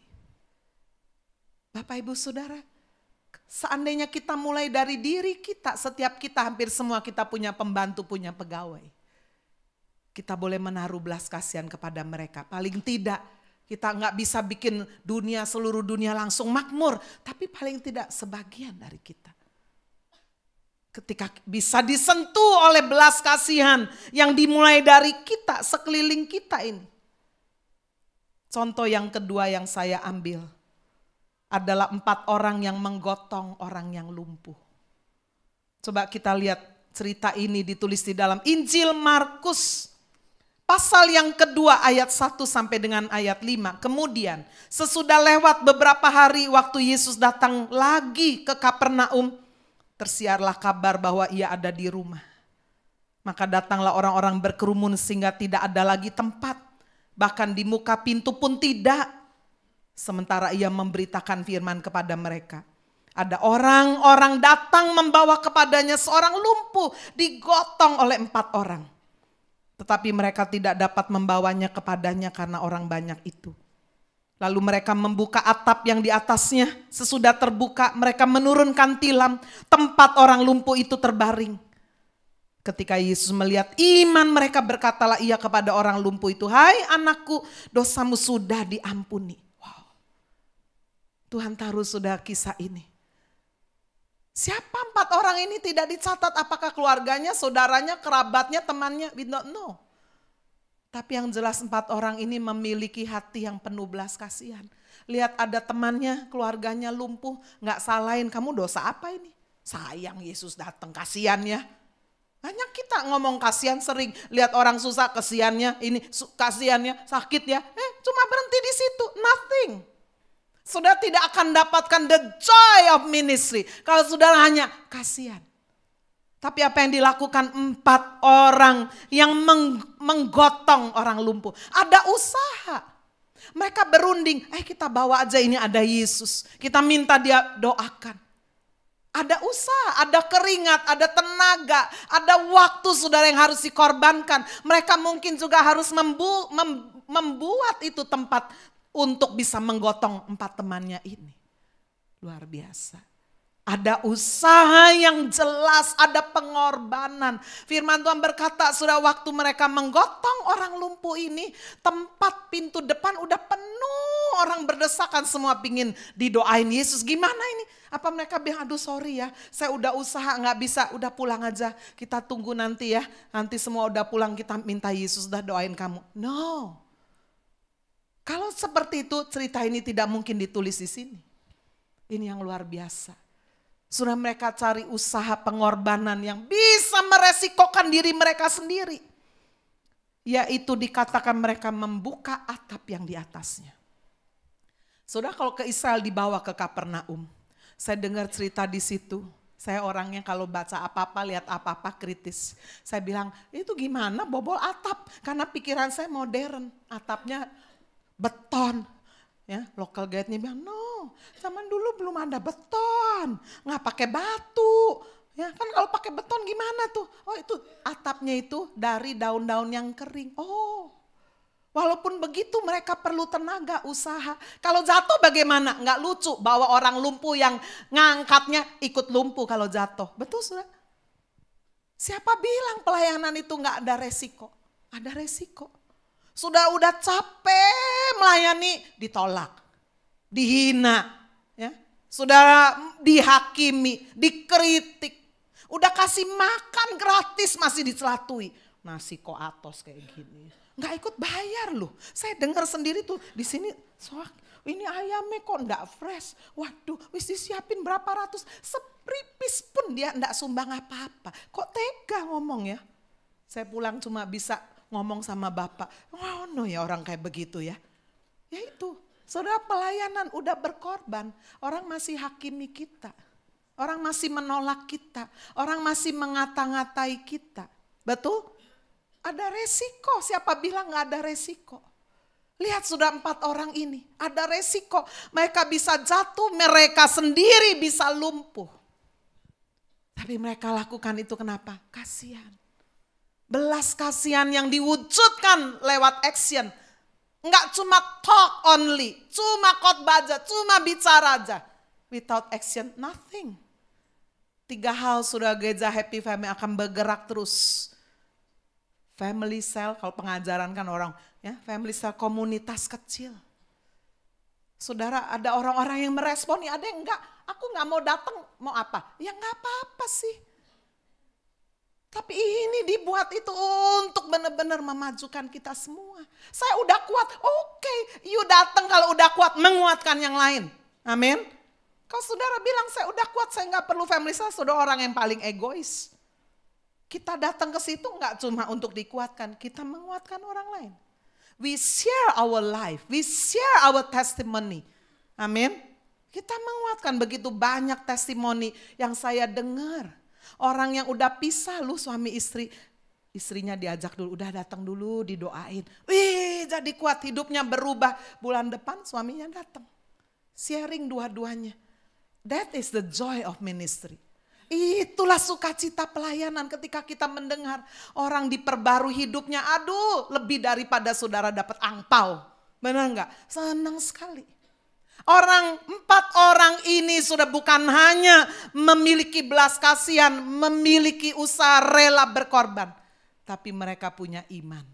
Bapak ibu saudara, seandainya kita mulai dari diri kita, setiap kita, hampir semua kita punya pembantu, punya pegawai. Kita boleh menaruh belas kasihan kepada mereka. Paling tidak kita nggak bisa bikin seluruh dunia langsung makmur, tapi paling tidak sebagian dari kita. Ketika bisa disentuh oleh belas kasihan yang dimulai dari kita, sekeliling kita ini. Contoh yang kedua yang saya ambil adalah 4 orang yang menggotong orang yang lumpuh. Coba kita lihat cerita ini ditulis di dalam Injil Markus. Pasal yang kedua ayat 1 sampai dengan ayat 5. Kemudian sesudah lewat beberapa hari waktu Yesus datang lagi ke Kapernaum, tersiarlah kabar bahwa ia ada di rumah. Maka datanglah orang-orang berkerumun sehingga tidak ada lagi tempat. Bahkan di muka pintu pun tidak. Sementara ia memberitakan firman kepada mereka. Ada orang-orang datang membawa kepadanya seorang lumpuh digotong oleh 4 orang. Tetapi mereka tidak dapat membawanya kepadanya karena orang banyak itu. Lalu mereka membuka atap yang di atasnya. Sesudah terbuka mereka menurunkan tilam. Tempat orang lumpuh itu terbaring. Ketika Yesus melihat iman mereka, berkatalah ia kepada orang lumpuh itu, "Hai anakku, dosamu sudah diampuni." Wow. Tuhan taruh sudah kisah ini. Siapa 4 orang ini tidak dicatat, apakah keluarganya, saudaranya, kerabatnya, temannya, we don't know. Tapi yang jelas 4 orang ini memiliki hati yang penuh belas kasihan. Lihat ada temannya, keluarganya lumpuh, gak salahin, kamu dosa apa ini? Sayang Yesus datang, kasihannya. Banyak kita ngomong kasihan sering, lihat orang susah, kasihannya, ini kasihannya, sakit ya. Cuma berhenti di situ, nothing. Sudah tidak akan dapatkan the joy of ministry kalau sudah hanya kasihan. Tapi apa yang dilakukan 4 orang yang menggotong orang lumpuh? Ada usaha. Mereka berunding, kita bawa aja ini ada Yesus. Kita minta dia doakan. Ada usaha, ada keringat, ada tenaga, ada waktu saudara yang harus dikorbankan. Mereka mungkin juga harus membuat itu tempat untuk bisa menggotong 4 temannya ini. Luar biasa. Ada usaha yang jelas, ada pengorbanan. Firman Tuhan berkata, sudah waktu mereka menggotong orang lumpuh ini, tempat pintu depan udah penuh, orang berdesakan, semua pingin didoain Yesus. Gimana ini? Apa mereka bilang, aduh sorry ya, saya udah usaha gak bisa, udah pulang aja. Kita tunggu nanti ya, nanti semua udah pulang kita minta Yesus udah doain kamu. No. Kalau seperti itu cerita ini tidak mungkin ditulis di sini. Ini yang luar biasa. Sudah mereka cari usaha pengorbanan yang bisa meresikokan diri mereka sendiri. Yaitu dikatakan mereka membuka atap yang di atasnya. Sudah kalau ke Israel dibawa ke Kapernaum. Saya dengar cerita di situ. Saya orangnya kalau baca apa-apa, lihat apa-apa kritis. Saya bilang itu gimana bobol atap. Karena pikiran saya modern. Atapnya beton. Ya, local guide-nya bilang, no, zaman dulu belum ada beton, nggak pakai batu. Ya kan kalau pakai beton gimana tuh? Oh itu atapnya itu dari daun-daun yang kering. Oh, walaupun begitu mereka perlu tenaga, usaha. Kalau jatuh bagaimana? Nggak lucu, bawa orang lumpuh yang ngangkatnya ikut lumpuh kalau jatuh. Betul sudah? Siapa bilang pelayanan itu nggak ada resiko? Ada resiko. Udah capek melayani, ditolak, dihina, ya. Sudah dihakimi, dikritik. Udah kasih makan gratis masih dicelatui. Nasi kok atos kayak gini. Nggak ikut bayar loh. Saya dengar sendiri tuh di sini, ini ayamnya kok nggak fresh. Waduh, wis disiapin berapa ratus. Sepripis pun dia nggak sumbang apa-apa. Kok tega ngomong ya. Saya pulang cuma bisa ngomong sama bapak, oh no ya orang kayak begitu ya. Ya itu, saudara pelayanan udah berkorban, orang masih hakimi kita. Orang masih menolak kita. Orang masih mengata-ngatai kita. Betul? Ada resiko. Siapa bilang gak ada resiko? Lihat sudah 4 orang ini. Ada resiko. Mereka bisa jatuh. Mereka sendiri bisa lumpuh. Tapi mereka lakukan itu kenapa? Kasihan. Belas kasihan yang diwujudkan lewat action. Enggak cuma talk only. Cuma khotbah aja. Cuma bicara aja. Without action, nothing. 3 hal sudah gereja Happy Family akan bergerak terus. Family cell, kalau pengajaran kan orang, ya, family cell komunitas kecil. Saudara, ada orang-orang yang meresponi, ada yang enggak. Aku enggak mau datang, mau apa? Ya enggak apa-apa sih. Tapi ini dibuat itu untuk benar-benar memajukan kita semua. Saya udah kuat, oke. You datang kalau udah kuat, menguatkan yang lain. Amin. Kalau saudara bilang saya udah kuat, saya nggak perlu family cell, saudara orang yang paling egois. Kita datang ke situ nggak cuma untuk dikuatkan, kita menguatkan orang lain. We share our life, we share our testimony. Amin. Kita menguatkan, begitu banyak testimoni yang saya dengar. Orang yang udah pisah lu suami istri, istrinya diajak dulu, udah datang dulu didoain. Wih, jadi kuat, hidupnya berubah. Bulan depan suaminya datang. Sharing dua-duanya. That is the joy of ministry. Itulah sukacita pelayanan ketika kita mendengar orang diperbarui hidupnya. Aduh, lebih daripada saudara dapat angpau. Benar enggak? Senang sekali. 4 orang ini sudah bukan hanya memiliki belas kasihan, memiliki usaha rela berkorban. Tapi mereka punya iman.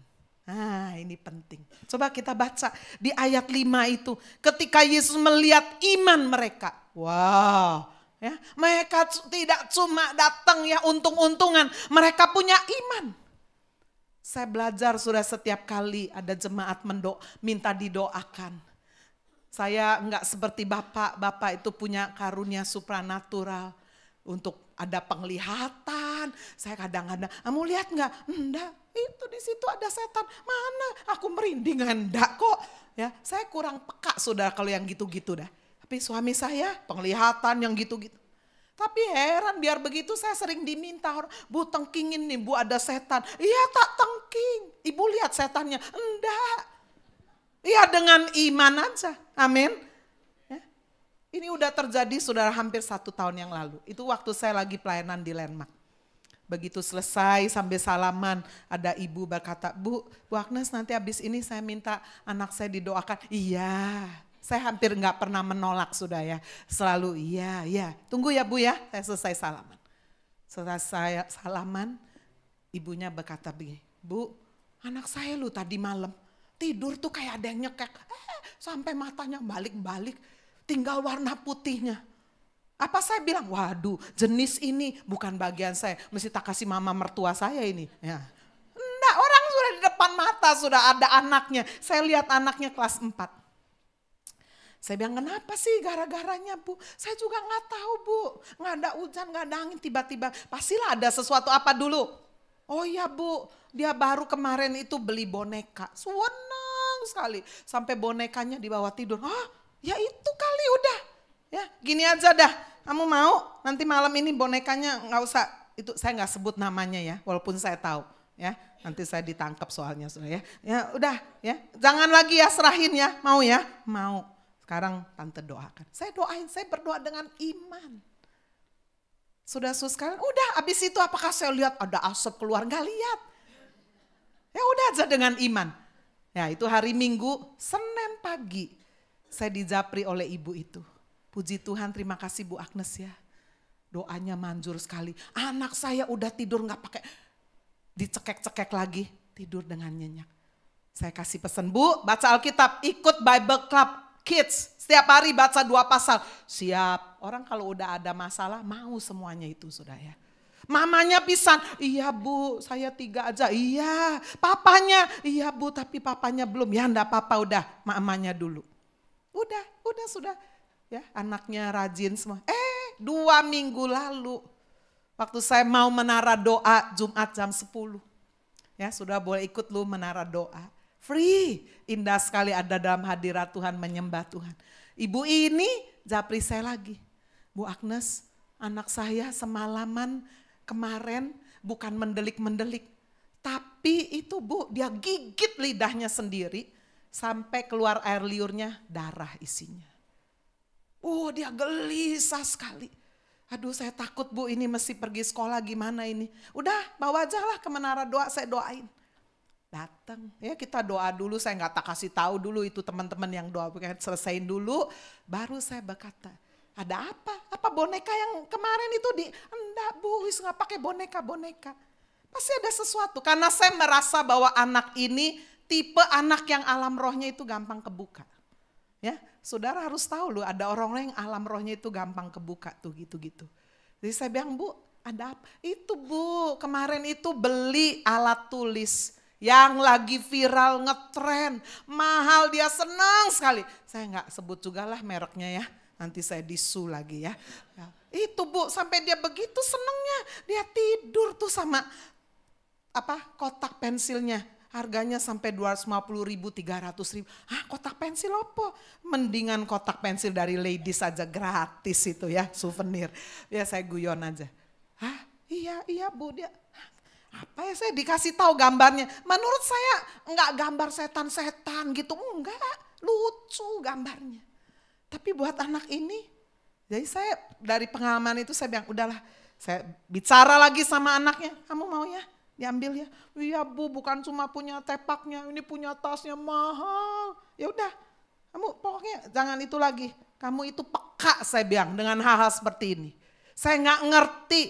Nah, ini penting. Coba kita baca di ayat 5 itu. Ketika Yesus melihat iman mereka. Wow. Ya, mereka tidak cuma datang ya untung-untungan. Mereka punya iman. Saya belajar sudah setiap kali ada jemaat minta didoakan. Saya enggak seperti Bapak. Bapak itu punya karunia supranatural. Untuk ada penglihatan. Saya kadang-kadang, kamu lihat enggak? Enggak, itu di situ ada setan. Mana? Aku merinding, enggak kok. Ya, saya kurang peka saudara kalau yang gitu-gitu dah. Tapi suami saya penglihatan yang gitu-gitu. Tapi heran biar begitu saya sering diminta orang, Bu tengkingin nih Bu ada setan. Iya tak tengking. Ibu lihat setannya. Enggak. Iya dengan iman aja. Amin. Ya. Ini udah terjadi saudara hampir 1 tahun yang lalu. Itu waktu saya lagi pelayanan di Landmark. Begitu selesai sambil salaman ada ibu berkata, Bu Agnes nanti habis ini saya minta anak saya didoakan. Iya. Saya hampir nggak pernah menolak sudah ya. Selalu iya. Tunggu ya Bu ya, saya selesai salaman. Setelah saya salaman, ibunya berkata begini, Bu anak saya lu tadi malam tidur tuh kayak ada yang nyekek. Sampai matanya balik-balik, tinggal warna putihnya. Apa saya bilang, waduh jenis ini bukan bagian saya, mesti tak kasih mama mertua saya ini. Ya. Enggak, orang sudah di depan mata, sudah ada anaknya. Saya lihat anaknya kelas 4. Saya bilang kenapa sih gara-garanya Bu? Saya juga gak tahu Bu, gak ada hujan, gak ada angin, tiba-tiba pastilah ada sesuatu apa dulu. Oh iya Bu, dia baru kemarin itu beli boneka, senang sekali. Sampai bonekanya dibawa tidur, ya itu kali udah. Ya gini aja dah, kamu mau nanti malam ini bonekanya gak usah, itu saya gak sebut namanya ya, walaupun saya tahu ya. Nanti saya ditangkap soalnya ya. Ya udah ya, jangan lagi ya serahin ya, mau ya? Mau. Sekarang tante doakan. Saya doain, saya berdoa dengan iman. Sudah sekalian, udah abis itu apakah saya lihat ada asap keluar? Gak lihat. Ya udah aja dengan iman. Ya itu hari Minggu, Senin pagi saya dijapri oleh ibu itu. Puji Tuhan, terima kasih Bu Agnes ya. Doanya manjur sekali. Anak saya udah tidur gak pakai dicekek-cekek lagi. Tidur dengan nyenyak. Saya kasih pesan, Bu baca Alkitab, ikut Bible Club Kids. Setiap hari baca 2 pasal. Siap. Orang kalau udah ada masalah mau semuanya itu sudah ya. Mamanya pisan. Iya Bu saya 3 aja. Iya. Papanya. Iya Bu tapi papanya belum. Ya enggak apa-apa udah. Mamanya dulu. Udah sudah. Ya anaknya rajin semua. 2 minggu lalu. Waktu saya mau menara doa Jumat jam 10. Ya sudah boleh ikut lu menara doa. Free, indah sekali ada dalam hadirat Tuhan, menyembah Tuhan. Ibu ini japri saya lagi. Bu Agnes, anak saya semalaman kemarin bukan mendelik-mendelik. Tapi itu Bu, dia gigit lidahnya sendiri sampai keluar air liurnya, darah isinya. Dia gelisah sekali. Aduh saya takut Bu, ini mesti pergi sekolah gimana ini. Udah bawa aja lah ke menara doa, saya doain. Datang, ya kita doa dulu, saya nggak kasih tahu dulu itu teman-teman yang doa, selesaiin dulu, baru saya berkata, ada apa? Apa boneka yang kemarin itu enggak Bu, nggak pakai boneka. Pasti ada sesuatu, karena saya merasa bahwa anak ini tipe anak yang alam rohnya itu gampang kebuka. Ya, saudara harus tahu loh, ada orang-orang yang alam rohnya itu gampang kebuka tuh gitu-gitu. Jadi saya bilang, Bu, ada apa? Itu Bu, kemarin itu beli alat tulis yang lagi viral, ngetren, mahal, dia senang sekali. Saya nggak sebut juga lah mereknya ya, nanti saya disu lagi ya. Itu Bu, sampai dia begitu senangnya, dia tidur tuh sama kotak pensilnya. Harganya sampai 250.000, 300.000. Kotak pensil apa? Mendingan kotak pensil dari Ladies aja gratis itu ya, souvenir. Ya saya guyon aja. Iya Bu, dia apa ya, saya dikasih tahu gambarnya. Menurut saya enggak gambar setan-setan gitu, enggak, lucu gambarnya. Tapi buat anak ini, jadi saya dari pengalaman itu saya bilang udahlah, saya bicara lagi sama anaknya, kamu mau ya diambil ya? Iya Bu, bukan cuma punya tepaknya, ini punya tasnya mahal. Ya udah, kamu pokoknya jangan itu lagi. Kamu itu peka, saya bilang, dengan hal-hal seperti ini. Saya nggak ngerti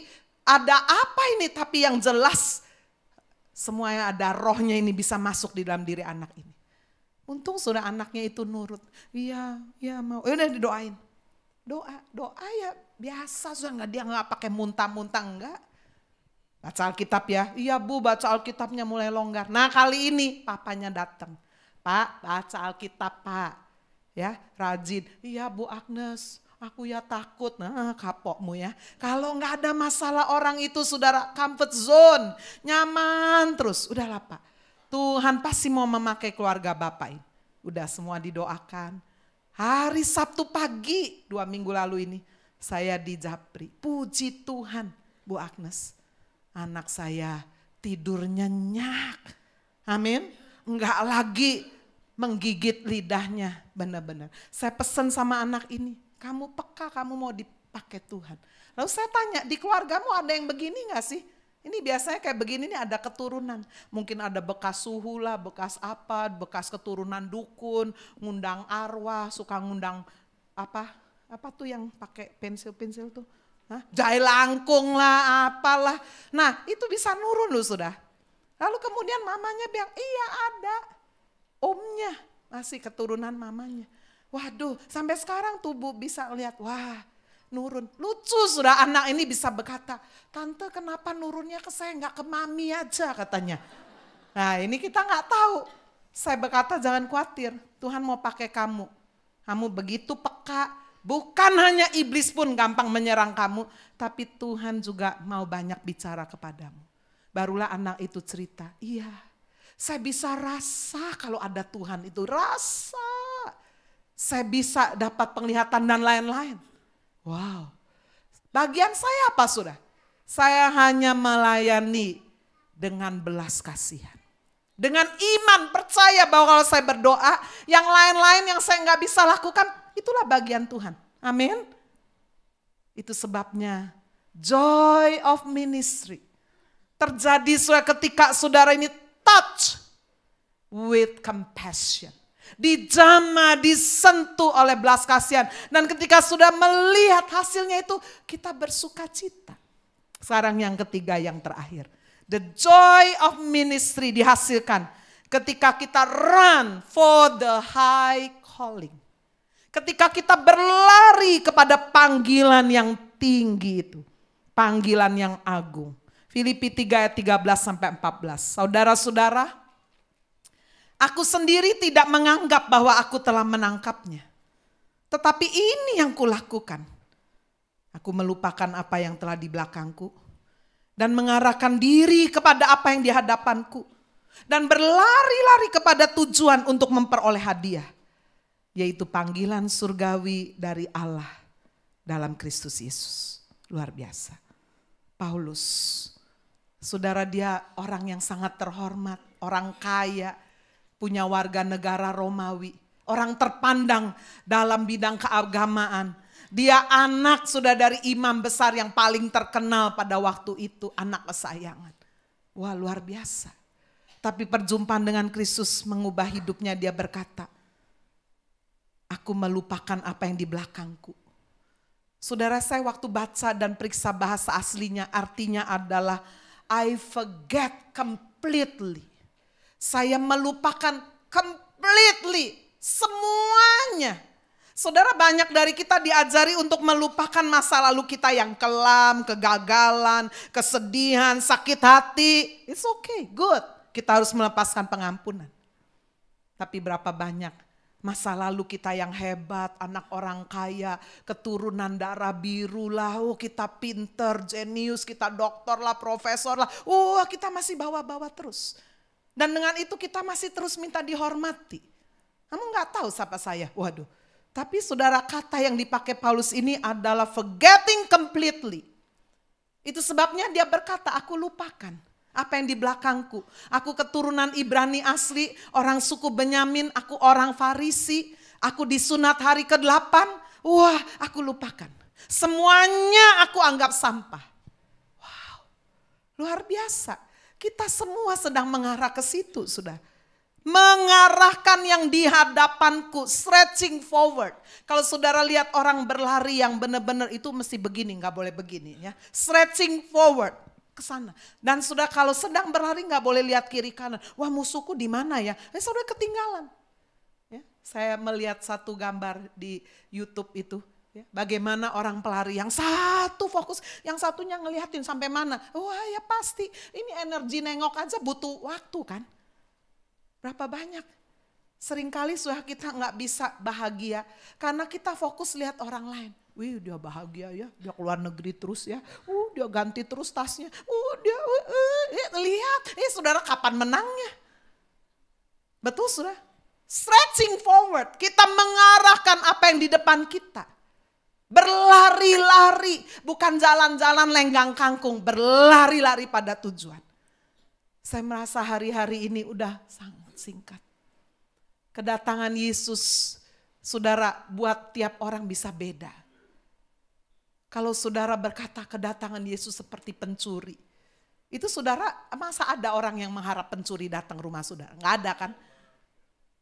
ada apa ini, tapi yang jelas semuanya ada rohnya ini bisa masuk di dalam diri anak ini. Untung sudah anaknya itu nurut. Iya mau. Udah didoain. Doa ya biasa, sudah dia nggak pakai muntah-muntah, enggak. Baca Alkitab ya, iya Bu, baca Alkitabnya mulai longgar. Nah kali ini papanya datang, Pak baca Alkitab Pak, ya rajin. Iya Bu Agnes, aku ya takut. Nah kapokmu ya, kalau nggak ada masalah orang itu saudara comfort zone, nyaman terus. Udahlah Pak, Tuhan pasti mau memakai keluarga Bapak ini. Udah semua didoakan. Hari Sabtu pagi 2 minggu lalu ini saya di Japri, puji Tuhan Bu Agnes. Anak saya tidur nyenyak, amin. Enggak lagi menggigit lidahnya, benar-benar. Saya pesan sama anak ini, kamu peka, kamu mau dipakai Tuhan. Lalu saya tanya, di keluargamu ada yang begini gak sih? Ini biasanya kayak begini nih ada keturunan. Mungkin ada bekas suhu lah, bekas apa, bekas keturunan dukun, ngundang arwah, suka ngundang apa tuh yang pakai pensil-pensil tuh. Jai langkung lah, apalah. Nah itu bisa nurun loh sudah. Lalu kemudian mamanya bilang, iya ada. Omnya masih keturunan mamanya. Waduh, sampai sekarang tubuh bisa lihat, wah nurun. Lucu sudah anak ini bisa berkata, tante kenapa nurunnya ke saya, nggak ke mami aja katanya. Nah ini kita nggak tahu. Saya berkata jangan khawatir, Tuhan mau pakai kamu. Kamu begitu peka. Bukan hanya iblis pun gampang menyerang kamu, tapi Tuhan juga mau banyak bicara kepadamu. Barulah anak itu cerita, iya saya bisa rasa kalau ada Tuhan itu, rasa. Saya bisa dapat penglihatan dan lain-lain. Wow, bagian saya apa sudah? Saya hanya melayani dengan belas kasihan. Dengan iman percaya bahwa kalau saya berdoa, yang lain-lain yang saya nggak bisa lakukan, itulah bagian Tuhan. Amin. Itu sebabnya joy of ministry terjadi ketika saudara ini touch with compassion. Dijamah, disentuh oleh belas kasihan. Dan ketika sudah melihat hasilnya itu, kita bersuka cita. Sekarang yang ketiga, yang terakhir. The joy of ministry dihasilkan ketika kita run for the high calling. Ketika kita berlari kepada panggilan yang tinggi itu. Panggilan yang agung. Filipi 3 ayat 13-14. Saudara-saudara, aku sendiri tidak menganggap bahwa aku telah menangkapnya. Tetapi ini yang kulakukan. Aku melupakan apa yang telah di belakangku. Dan mengarahkan diri kepada apa yang di hadapanku. Dan berlari-lari kepada tujuan untuk memperoleh hadiah. Yaitu panggilan surgawi dari Allah dalam Kristus Yesus. luar biasa. Paulus, saudara, dia orang yang sangat terhormat, orang kaya, punya warga negara Romawi, orang terpandang dalam bidang keagamaan. Dia anak sudah dari imam besar yang paling terkenal pada waktu itu, anak kesayangan. Wah, luar biasa. Tapi perjumpaan dengan Kristus mengubah hidupnya. Dia berkata, aku melupakan apa yang di belakangku. Saudara, saya waktu baca dan periksa bahasa aslinya, artinya adalah I forget completely. Saya melupakan completely, semuanya. Saudara, banyak dari kita diajari untuk melupakan masa lalu kita yang kelam, kegagalan, kesedihan, sakit hati. It's okay, good. Kita harus melepaskan pengampunan. Tapi berapa banyak masa lalu kita yang hebat, anak orang kaya, keturunan darah biru lah, kita pinter, jenius, kita dokter lah, profesor lah, kita masih bawa-bawa terus. Dan dengan itu kita masih terus minta dihormati. Kamu gak tahu siapa saya? Waduh. Tapi saudara, kata yang dipakai Paulus ini adalah forgetting completely. Itu sebabnya dia berkata, aku lupakan apa yang di belakangku. Aku keturunan Ibrani asli, orang suku Benyamin, aku orang Farisi. Aku disunat hari ke-8, aku lupakan. Semuanya aku anggap sampah. Wow, luar biasa. Kita semua sedang mengarah ke situ, sudah. Mengarahkan yang di hadapanku, stretching forward. Kalau saudara lihat orang berlari yang benar-benar itu mesti begini, nggak boleh begini ya. Stretching forward ke sana. Dan sudah kalau sedang berlari nggak boleh lihat kiri kanan. Wah, musuhku di mana ya? Saudara ketinggalan. Ya, saya melihat satu gambar di YouTube itu. Ya, bagaimana orang pelari yang satu fokus, yang satunya ngeliatin sampai mana. Wah, ya pasti ini energi nengok aja butuh waktu kan. Berapa banyak seringkali sudah kita nggak bisa bahagia karena kita fokus lihat orang lain. Wih, dia bahagia ya, dia keluar negeri terus ya. Dia ganti terus tasnya. Dia lihat, saudara kapan menangnya? Betul saudara? Stretching forward, kita mengarahkan apa yang di depan kita. Berlari-lari, bukan jalan-jalan lenggang kangkung, berlari-lari pada tujuan. Saya merasa hari-hari ini udah sangat singkat. Kedatangan Yesus, saudara, buat tiap orang bisa beda. Kalau saudara berkata kedatangan Yesus seperti pencuri, itu saudara, masa ada orang yang mengharap pencuri datang rumah saudara? Nggak ada kan?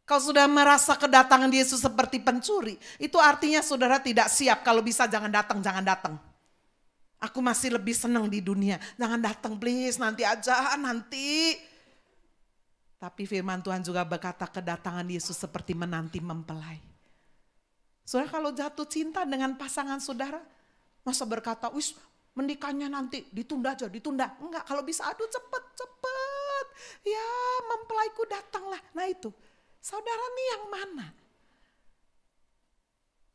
Kalau sudah merasa kedatangan Yesus seperti pencuri, itu artinya saudara tidak siap. Kalau bisa jangan datang, jangan datang. Aku masih lebih senang di dunia. Jangan datang please, nanti aja, nanti. Tapi firman Tuhan juga berkata kedatangan Yesus seperti menanti mempelai. Saudara, kalau jatuh cinta dengan pasangan saudara, masa berkata, wis menikahnya nanti, ditunda aja, ditunda. Enggak, kalau bisa aduh cepet. Ya mempelaiku datanglah. Nah itu, saudara nih yang mana?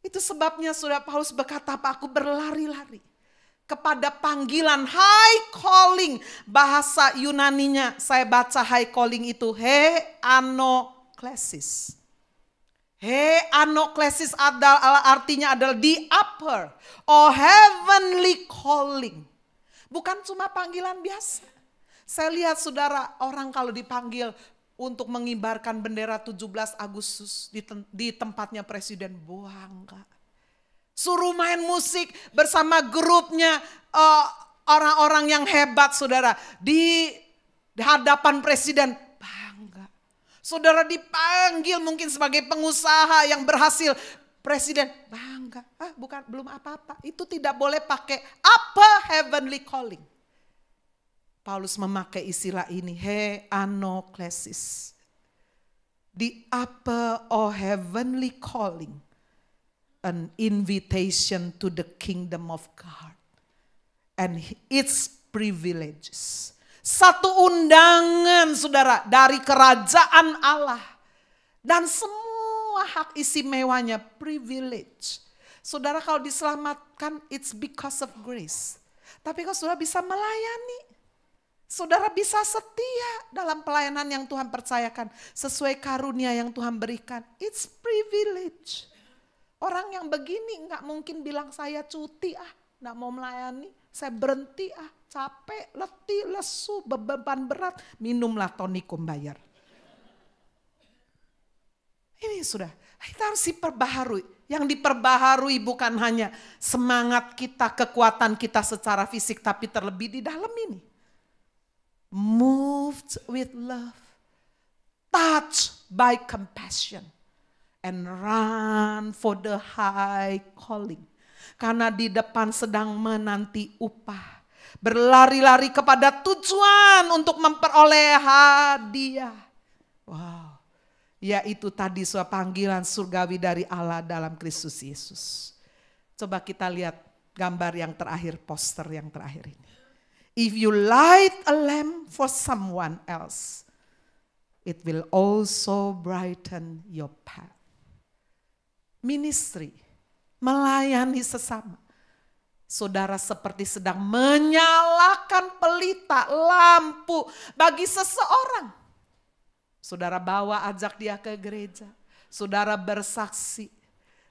Itu sebabnya saudara Paulus berkata, aku berlari-lari kepada panggilan high calling. Bahasa Yunaninya saya baca high calling itu he anoklesis. He anoklesis artinya adalah the upper or heavenly calling. Bukan cuma panggilan biasa. Saya lihat saudara, orang kalau dipanggil untuk mengibarkan bendera 17 Agustus di tempatnya presiden, enggak. Suruh main musik bersama grupnya orang-orang yang hebat saudara. Di hadapan presiden, bangga. Saudara dipanggil mungkin sebagai pengusaha yang berhasil. Presiden, bangga. Belum apa-apa. Itu tidak boleh pakai apa heavenly calling. Paulus memakai istilah ini, he anoklesis. The upper or heavenly calling. An invitation to the kingdom of God and its privileges. Satu undangan saudara dari kerajaan Allah dan semua hak istimewanya, privilege. Saudara kalau diselamatkan it's because of grace. Tapi kalau saudara bisa melayani, saudara bisa setia dalam pelayanan yang Tuhan percayakan sesuai karunia yang Tuhan berikan, it's privilege. Orang yang begini nggak mungkin bilang saya cuti Nggak mau melayani, saya berhenti capek, letih, lesu, beban berat, minumlah tonikum bayar. Ini sudah, kita harus diperbaharui. Yang diperbaharui bukan hanya semangat kita, kekuatan kita secara fisik, tapi terlebih di dalam ini. Moved with love, touched by compassion, and run for the high calling. Karena di depan sedang menanti upah. Berlari-lari kepada tujuan untuk memperoleh hadiah. Wow. Yaitu tadi suatu panggilan surgawi dari Allah dalam Kristus Yesus. Coba kita lihat gambar yang terakhir, poster yang terakhir ini. If you light a lamp for someone else, it will also brighten your path. Ministry, melayani sesama. Saudara seperti sedang menyalakan pelita lampu bagi seseorang. Saudara bawa, ajak dia ke gereja. Saudara bersaksi.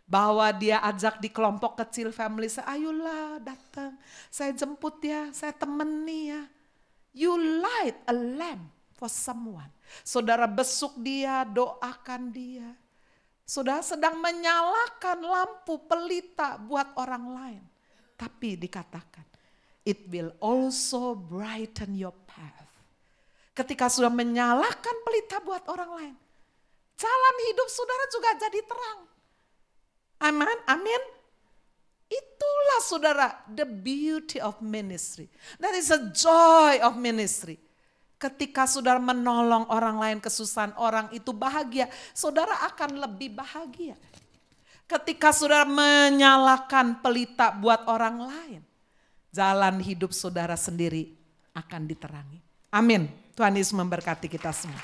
Bawa dia, ajak di kelompok kecil family. Ayolah datang, saya jemput ya, saya temani ya. You light a lamp for someone. Saudara besuk dia, doakan dia. Saudara sedang menyalakan lampu pelita buat orang lain. Tapi dikatakan, it will also brighten your path. Ketika sudah menyalakan pelita buat orang lain, jalan hidup saudara juga jadi terang. Amin, amin. Itulah saudara, the beauty of ministry. That is a joy of ministry. Ketika saudara menolong orang lain, kesusahan orang itu bahagia, saudara akan lebih bahagia. Ketika saudara menyalakan pelita buat orang lain, jalan hidup saudara sendiri akan diterangi. Amin. Tuhan Yesus memberkati kita semua.